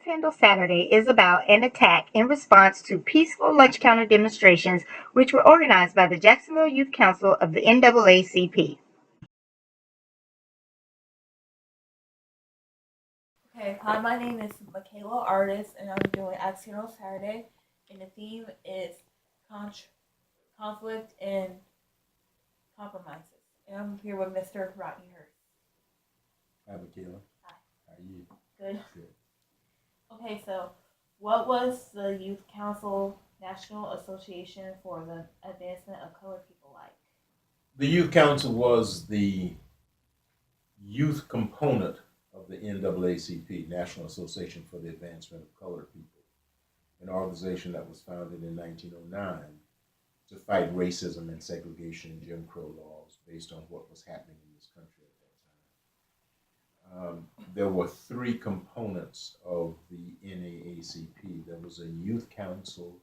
Axe Handle Saturday is about an attack in response to peaceful lunch counter demonstrations which were organized by the Jacksonville Youth Council of the NAACP. Okay, hi, my name is Michaela Artist, and I'm doing Accidental Saturday, and the theme is conflict and compromises. And I'm here with Mr. Rodney Hurst. Hi, Michaela. Hi. How are you? Good. Good. Okay, so what was the Youth Council National Association for the Advancement of Colored People like? The Youth Council was the youth component of the NAACP, National Association for the Advancement of Colored People, an organization that was founded in 1909 to fight racism and segregation and Jim Crow laws based on what was happening in this country at that time. There were three components of the NAACP. There was a youth council,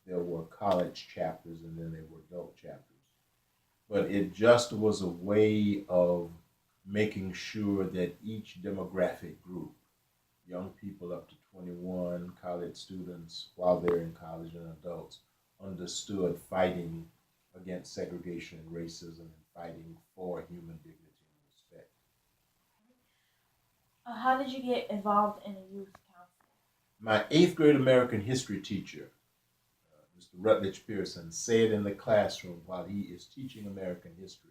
there were college chapters, and then there were adult chapters. But it just was a way of making sure that each demographic group, young people up to 21, college students while they're in college, and adults, understood fighting against segregation and racism and fighting for human dignity and respect. How did you get involved in the Youth Council? My eighth grade American history teacher, Mr. Rutledge Pearson, said in the classroom while he is teaching American history,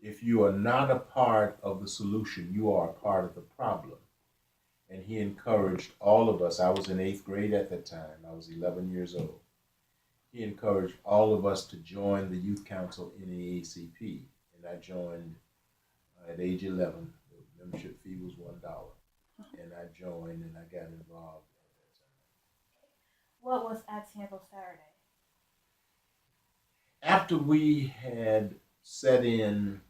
if you are not a part of the solution, you are a part of the problem. And he encouraged all of us. I was in eighth grade at that time. I was 11 years old. He encouraged all of us to join the Youth Council in the ACP. And I joined at age 11. The membership fee was $1. And I joined and I got involved at that time. What was Accidental Saturday? After we had set in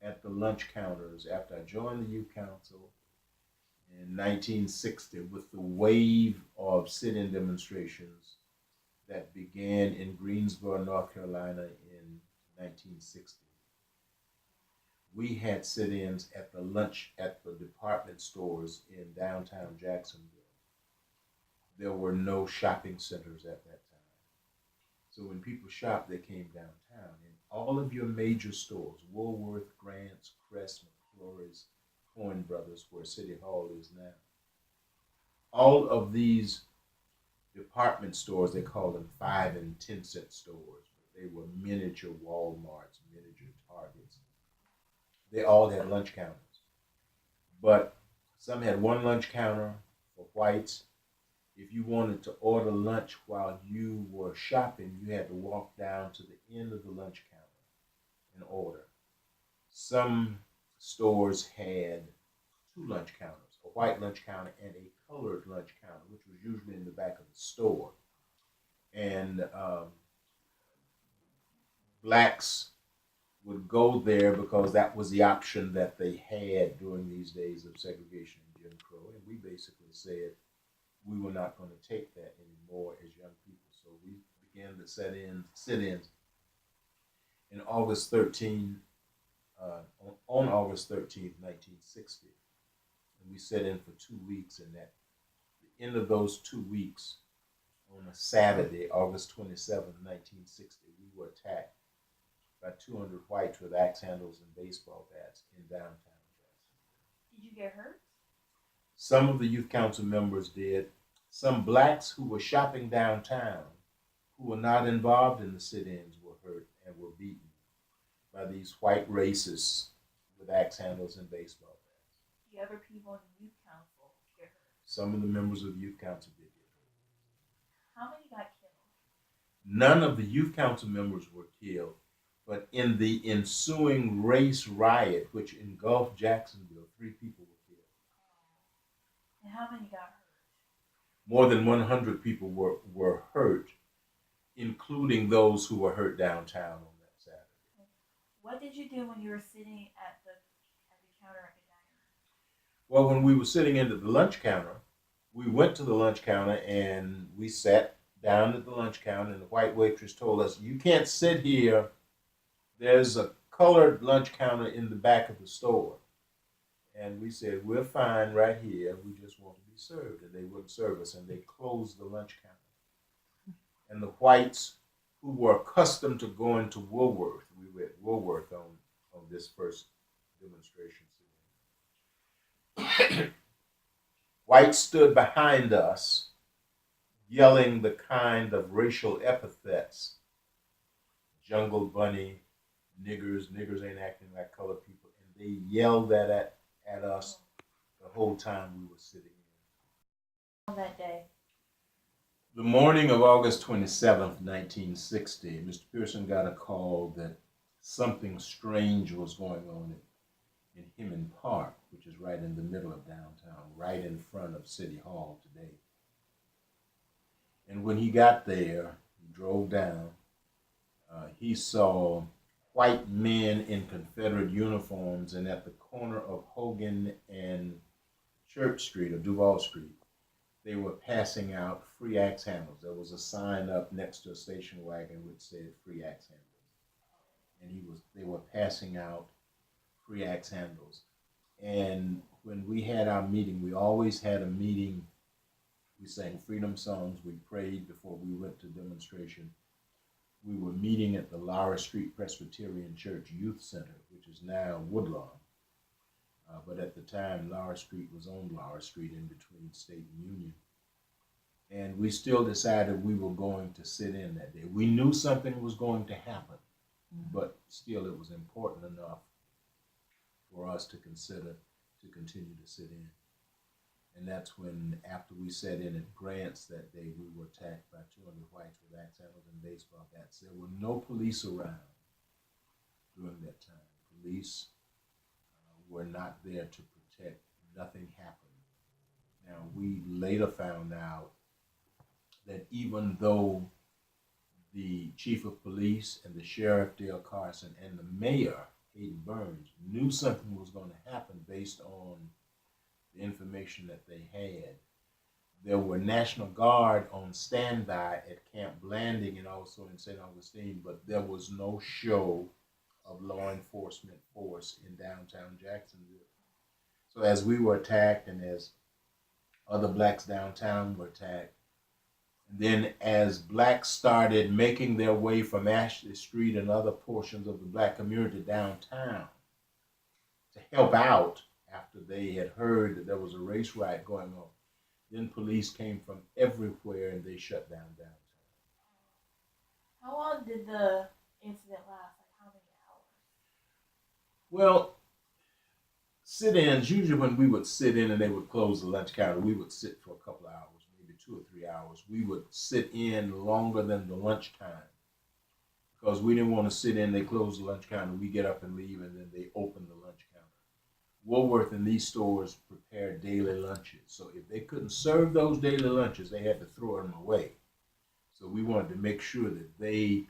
at the lunch counters, after I joined the Youth Council in 1960 with the wave of sit-in demonstrations that began in Greensboro, North Carolina in 1960. We had sit-ins at the department stores in downtown Jacksonville. There were no shopping centers at that time. So when people shopped, they came downtown. And all of your major stores, Woolworth, Grant's, Crest, McClory's, Coin Brothers, where City Hall is now, all of these department stores, they call them 5 and 10 cent stores. They were miniature Walmarts, miniature Targets. They all had lunch counters. But some had one lunch counter for whites. If you wanted to order lunch while you were shopping, you had to walk down to the end of the lunch counter and order. Some stores had two lunch counters, a white lunch counter and a colored lunch counter, which was usually in the back of the store. And blacks would go there because that was the option that they had during these days of segregation and Jim Crow. And we basically said we were not going to take that anymore as young people. So we began to sit-ins in August 13, on August 13th, 1960. And we sat in for 2 weeks, and at the end of those 2 weeks, on a Saturday, August 27th, 1960, we were attacked by 200 whites with axe handles and baseball bats in downtown Jacksonville. Did you get hurt? Some of the youth council members did. Some blacks who were shopping downtown, who were not involved in the sit-ins, were hurt and were beaten by these white racists with axe handles and baseball bats. Do you ever people in the youth council get hurt? Some of the members of the youth council did get hurt. How many got killed? None of the youth council members were killed, but in the ensuing race riot, which engulfed Jacksonville, 3 people were killed. And how many got hurt? More than 100 people were hurt, including those who were hurt downtown on that Saturday. What did you do when you were sitting at the counter at the diner? Well, when we were sitting into the lunch counter, we went to the lunch counter and we sat down at the lunch counter, and the white waitress told us, "You can't sit here. There's a colored lunch counter in the back of the store." And we said, we're fine right here. We just want to be served. And they wouldn't serve us. And they closed the lunch counter. And the whites who were accustomed to going to Woolworth, we were at Woolworth on this first demonstration. Whites stood behind us, yelling the kind of racial epithets: jungle bunny, niggers ain't acting like colored people. And they yelled that at us the whole time we were sitting in. On that day? The morning of August 27th, 1960, Mr. Pearson got a call that something strange was going on in Hemming Park, which is right in the middle of downtown, right in front of City Hall today. And when he got there, he drove down, he saw white men in Confederate uniforms, and at the corner of Hogan and Church Street, or Duval Street, they were passing out free axe handles. There was a sign up next to a station wagon which said free axe handles. And they were passing out free axe handles. And when we had our meeting, we always had a meeting. We sang freedom songs. We prayed before we went to demonstration. We were meeting at the Laura Street Presbyterian Church Youth Center, which is now Woodlawn. But at the time, Laura Street was on Laura Street in between State and Union. And we still decided we were going to sit in that day. We knew something was going to happen, but still it was important enough for us to consider to continue to sit in. And that's when, after we sat in at Grants that day, we were attacked by 200 whites with axe handles and baseball bats. There were no police around during that time. Police were not there to protect. Nothing happened. Now, we later found out that even though the chief of police and the sheriff, Dale Carson, and the mayor, Hayden Burns, knew something was going to happen based on the information that they had, there were National Guard on standby at Camp Blanding and also in St. Augustine, but there was no show of law enforcement force in downtown Jacksonville. So as we were attacked and as other blacks downtown were attacked, and then as blacks started making their way from Ashley Street and other portions of the black community downtown to help out after they had heard that there was a race riot going on, then police came from everywhere and they shut down downtown. How long did the incident last? Like how many hours? Well, sit-ins, usually when we would sit in and they would close the lunch counter, we would sit for a couple of hours, maybe 2 or 3 hours. We would sit in longer than the lunch time because we didn't want to sit in. They close the lunch counter, we get up and leave, and then they open the lunch counter. Woolworth and these stores prepared daily lunches. So if they couldn't serve those daily lunches, they had to throw them away. So we wanted to make sure that they,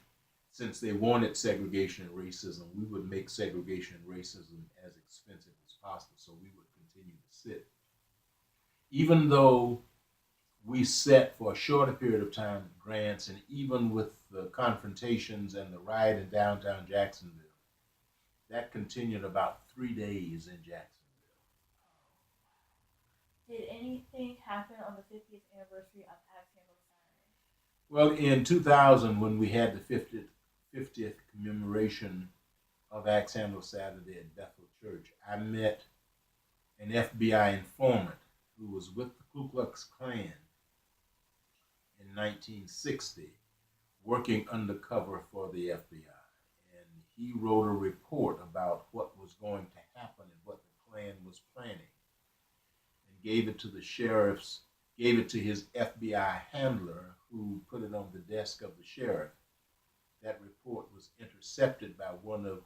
since they wanted segregation and racism, we would make segregation and racism as expensive as possible. So we would continue to sit. Even though we sat for a shorter period of time at Grants, and even with the confrontations and the riot in downtown Jacksonville, that continued about 3 days in Jacksonville. Did anything happen on the 50th anniversary of Axe Handle Saturday? Well, in 2000, when we had the 50th commemoration of Axe Handle Saturday at Bethel Church, I met an FBI informant who was with the Ku Klux Klan in 1960, working undercover for the FBI. He wrote a report about what was going to happen and what the Klan was planning, and gave it to the sheriffs, gave it to his FBI handler, who put it on the desk of the sheriff. That report was intercepted by one of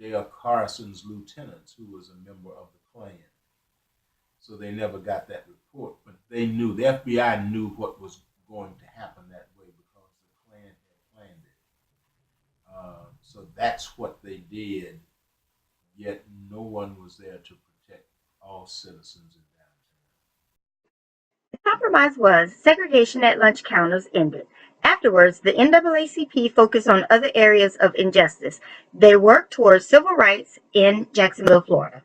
Dale Carson's lieutenants, who was a member of the Klan. So they never got that report, but they knew, the FBI knew what was going to happen that way because the Klan had planned it. So that's what they did, yet no one was there to protect all citizens in downtown. The compromise was segregation at lunch counters ended. Afterwards, the NAACP focused on other areas of injustice. They worked towards civil rights in Jacksonville, Florida.